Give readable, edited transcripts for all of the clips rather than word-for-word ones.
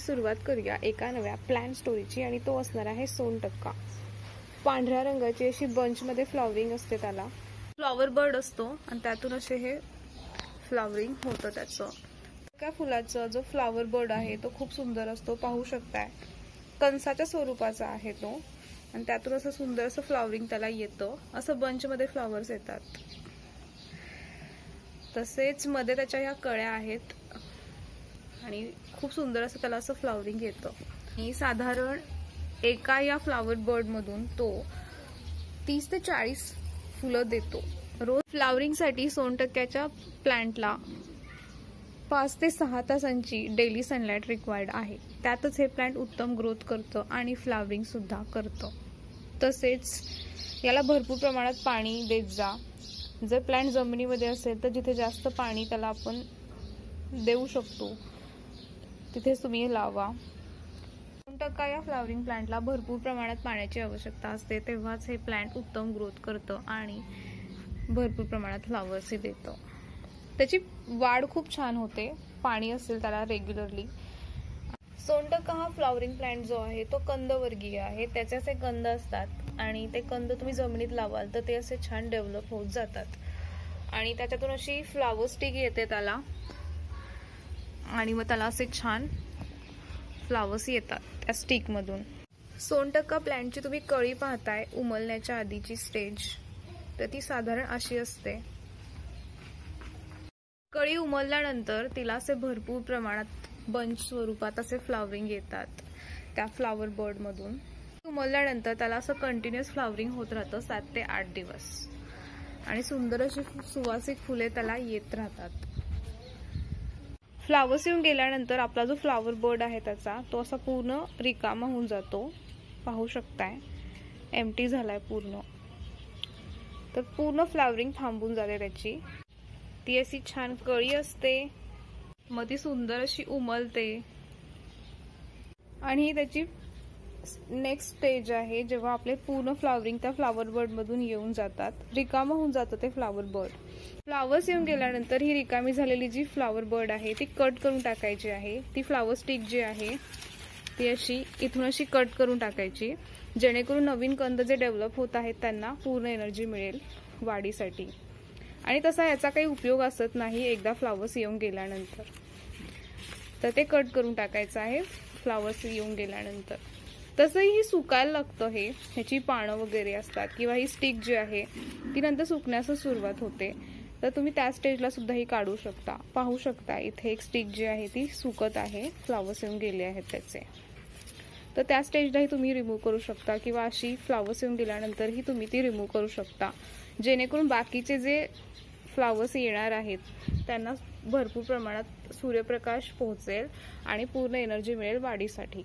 सुरुवात करूया एका नव्या प्लॅन स्टोरीची आणि तो असणार आहे सोनटक्का। पांढऱ्या रंगाची अशी बंच मध्ये फ्लॉवरिंग असते, त्याला फ्लॉवर बर्ड असतो आणि त्यातून असे हे फ्लॉवरिंग होतं त्याचं। त्या फुलाचा जो फ्लॉवर बर्ड आहे तो खूप सुंदर असतो, पाहू शकताय कंसाच्या स्वरूपाचा आहे तो आणि त्यातून असं सुंदर असं फ्लॉवरिंग त्याला येतं। असं बंच मध्ये फ्लॉवर्स येतात, तसेच मध्ये त्याच्या ह्या कळ्या आहेत आणि खूप सुंदर असं त्याला असं फ्लॉवरिंग येतं। आणि साधारण एका या फ्लॉवर बर्ड मधून तो 30 ते 40 फुलं देतो रोज। फ्लॉवरिंग साठी सोनटक्क्याच्या प्लांटला 5 ते 6 तासांची डेली सनलाइट रिक्वायर्ड आहे। त्यातच हे प्लांट उत्तम ग्रोथ करतं आणि फ्लॉवरिंग सुद्धा करतं। तसेच याला भरपूर प्रमाणात पाणी देत जा। जर प्लांट जमिनीमध्ये असेल तर जिथे जास्त पाणी त्याला आपण देऊ शकतो तिथेच तुम्ही लावा। सोनटक्का या फ्लॉवरिंग प्लांटला भरपूर प्रमाणात पाण्याची आवश्यकता असते, तेव्हाच हे प्लांट उत्तम ग्रोथ करतं आणि भरपूर प्रमाणात फ्लॉवर्सही देतं। त्याची वाढ खूप छान होते पाणी असेल त्याला रेग्युलरली। सोनटक्का हा फ्लॉवरिंग प्लांट जो आहे तो कंदवर्गीय आहे। त्याचे असे कंद असतात आणि ते कंद तुम्ही जमिनीत लावाल तर ते असे छान डेव्हलप होत जातात आणि त्याच्यातून अशी फ्लॉवर स्टिक येते त्याला आणि मग त्याला असे छान फ्लॉवर्स येतात त्या स्टिक मधून। सोनटक्का प्लांटची तुम्ही कळी पाहताय उमलण्याच्या आधीची स्टेज, तर ती साधारण अशी असते। कळी उमलल्यानंतर तिला असे भरपूर प्रमाणात बंच स्वरूपात असे फ्लॉवरिंग येतात त्या फ्लॉवर बर्ड मधून। उमलल्यानंतर त्याला असं कंटिन्युअस फ्लॉवरिंग होत राहतं 7 ते 8 दिवस आणि सुंदर अशी सुवासिक फुले त्याला येत राहतात। फ्लॉवर्स येऊन गेल्यानंतर आपला जो फ्लॉवर बर्ड आहे त्याचा तो असा पूर्ण रिकामा होऊन जातो, पाहू शकताय एम्प्टी झालाय पूर्ण। तर पूर्ण फ्लॉवरिंग थांबून जाते त्याची। ती अशी छान कळी असते, मग ती सुंदर अशी उमलते आणि ही त्याची नेक्स्ट स्टेज आहे जेव्हा आपले पूर्ण फ्लॉवरिंग त्या फ्लॉवर बर्ड मधून येऊन जातात, रिकामा होऊन जातं ते फ्लॉवर बर्ड। फ्लॉवर्स येऊन गेल्यानंतर ही रिकामी झालेली जी फ्लॉवर बर्ड आहे ती कट करून टाकायची आहे। ती फ्लॉवर स्टिक जी आहे ती अशी इथून अशी कट करून टाकायची, जेणेकरून नवीन कंद जे डेव्हलप होत आहेत त्यांना पूर्ण एनर्जी मिळेल वाढीसाठी। आणि तसा याचा काही उपयोग असत नाही एकदा फ्लॉवर्स येऊन गेल्यानंतर, तर ते कट करून टाकायचं आहे फ्लॉवर्स येऊन गेल्यानंतर। तसंही ही सुकायला लागतं, हे ह्याची पानं वगैरे असतात किंवा ही स्टिक जी आहे ती नंतर सुकण्यास सुरुवात होते, तर तुम्ही त्या स्टेजला सुद्धा ही काढू शकता। पाहू शकता इथे एक स्टिक जी आहे ती सुकत आहे, फ्लॉवर्स येऊन गेले आहेत त्याचे, तर त्या स्टेजलाही तुम्ही रिमूव्ह करू शकता किंवा अशी फ्लॉवर्स येऊन गेल्यानंतरही तुम्ही ती रिमूव्ह करू शकता, जेणेकरून बाकीचे जे फ्लॉवर्स येणार आहेत त्यांना भरपूर प्रमाणात सूर्यप्रकाश पोहोचेल आणि पूर्ण एनर्जी मिळेल वाढीसाठी।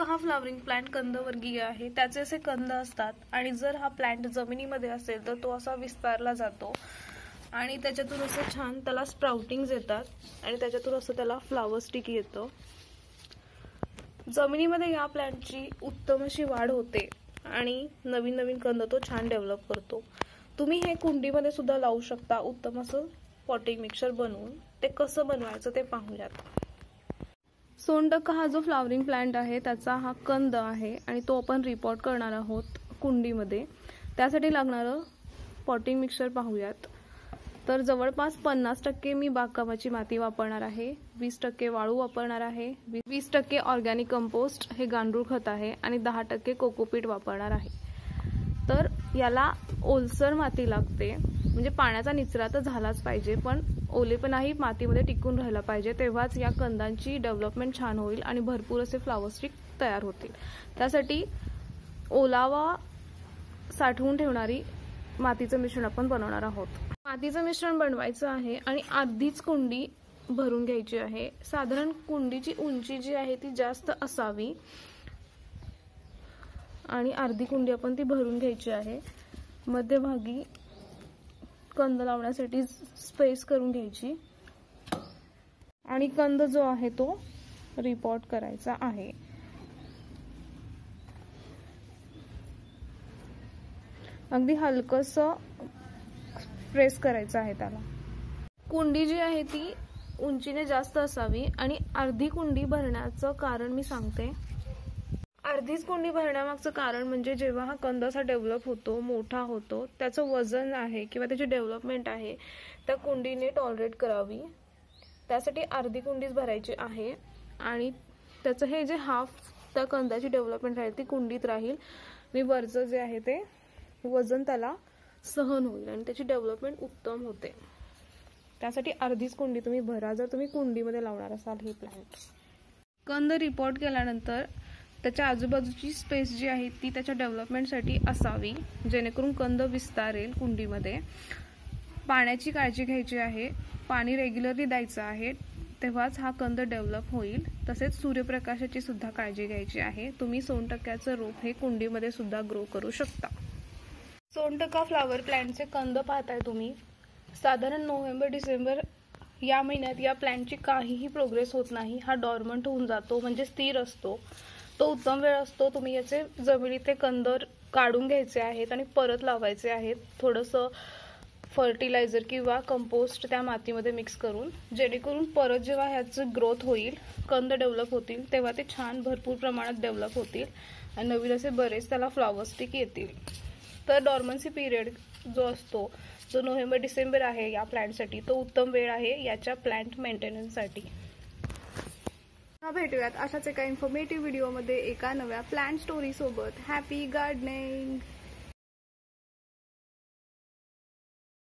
हा फ्लॉवरिंग प्लांट कंदवर्गीय आहे, त्याचे असे कंद असतात आणि जर हा प्लांट जमिनीमध्ये असेल तर तो असा विस्तारला जातो आणि त्याच्यातून असं छान त्याला स्प्राउटिंग्स येतात आणि त्याच्यातून असं त्याला फ्लॉवर स्टिक येतं। जमिनीमध्ये या प्लांटची उत्तम अशी वाढ होते आणि नवीन नवीन कंद तो छान डेव्हलप करतो। तुम्ही हे कुंडीमध्ये सुद्धा लावू शकता उत्तम असं पॉटिंग मिक्सचर बनवून। ते कसं बनवायचं ते पाहूयात। सोनटक्का हा जो फ्लॉवरिंग प्लांट आहे त्याचा हा कंद आहे आणि तो आपण रिपॉट करणार आहोत कुंडीमध्ये। त्यासाठी लागणारं पॉटिंग मिक्सचर पाहूयात। तर जवळपास 50% मी बागकामाची माती वापरणार आहे, 20% वाळू वापरणार आहे, 20% ऑर्गॅनिक कंपोस्ट हे गांडूळ खत आहे आणि 10% कोकोपीट वापरणार आहे। तर याला ओलसर माती लागते, म्हणजे पाण्याचा निचरा तर झालाच पाहिजे पण ओलेपणाही मातीमध्ये टिकून राहिला पाहिजे, तेव्हाच या कंदांची डेव्हलपमेंट छान होईल आणि भरपूर असे फ्लॉवर स्टिक तयार होतील। त्यासाठी ओलावा साठवून ठेवणारी मातीचं मिश्रण आपण बनवणार आहोत। मातीचं मिश्रण बनवायचं आहे आणि अर्धीच कुंडी भरून घ्यायची आहे। साधारण कुंडीची उंची जी आहे ती जास्त असावी आणि अर्धी कुंडी आपण ती भरून घ्यायची आहे। मध्यभागी कंद लावण्यासाठी स्पेस करून घ्यायची आणि कंद जो आहे तो रिपॉट करायचा आहे. अगदी हलकंसं प्रेस करायचं आहे त्याला. कुंडी जी आहे ती उंचीने जास्त असावी आणि अर्धी कुंडी भरण्याचं कारण मी सांगते. अर्धीच कुंडी भरण्यामागचं कारण म्हणजे जेव्हा हा कंद असा डेव्हलप होतो, मोठा होतो, त्याचं वजन आहे किंवा त्याची डेव्हलपमेंट आहे त्या कुंडीने टॉलरेट करावी, त्यासाठी अर्धी कुंडीच भरायची आहे. आणि त्याचं हे जे हाफ त्या कंदाची डेव्हलपमेंट राहील ती कुंडीत राहील आणि वरचं जे आहे ते वजन त्याला सहन होईल आणि त्याची डेव्हलपमेंट उत्तम होते. त्यासाठी अर्धीच कुंडी तुम्ही भरा जर तुम्ही कुंडीमध्ये लावणार असाल हे प्लांट. कंद रिपोर्ट केल्यानंतर त्याच्या आजूबाजूची स्पेस जी आहे ती त्याच्या डेव्हलपमेंटसाठी असावी, जेणेकरून कंद विस्तारेल कुंडीमध्ये. पाण्याची काळजी घ्यायची आहे, पाणी रेग्युलरली द्यायचं आहे, तेव्हाच हा कंद डेव्हलप होईल. तसेच सूर्यप्रकाशाची सुद्धा काळजी घ्यायची आहे. तुम्ही सोनटक्क्याचं रोप हे कुंडीमध्ये सुद्धा ग्रो करू शकता. सोनटक्का फ्लावर प्लांटचे कंद पाहताय तुम्ही. साधारण नोव्हेंबर-डिसेंबर या महिन्यात या प्लांटची काहीही प्रोग्रेस होत नाही. हा डॉर्मंट होऊन जातो, म्हणजे स्थिर असतो. तो उत्तम वेळ असतो. तुम्ही याचे जमिनीतले कंद काढून घ्यायचे आहेत आणि परत लावायचे आहेत, थोडंसं फर्टिलायझर किंवा कंपोस्ट त्या मातीमध्ये मिक्स करून, जेणेकरून परत जेव्हा ह्याचं ग्रोथ होईल, कंद डेव्हलप होतील, तेव्हा ते छान भरपूर प्रमाणात डेव्हलप होतील आणि नवीन असे बरेच त्याला फ्लॉवर स्टिक येतील. तर डॉर्मन्सी पिरियड जो असतो, जो नोव्हेंबर-डिसेंबर आहे या प्लांटसाठी, तो उत्तम वेळ आहे याच्या प्लांट मेंटेनन्ससाठी. भेटूयात अशाच एका इन्फॉर्मेटिव्ह व्हिडिओमध्ये एका नव्या प्लांट स्टोरी सोबत. Happy gardening.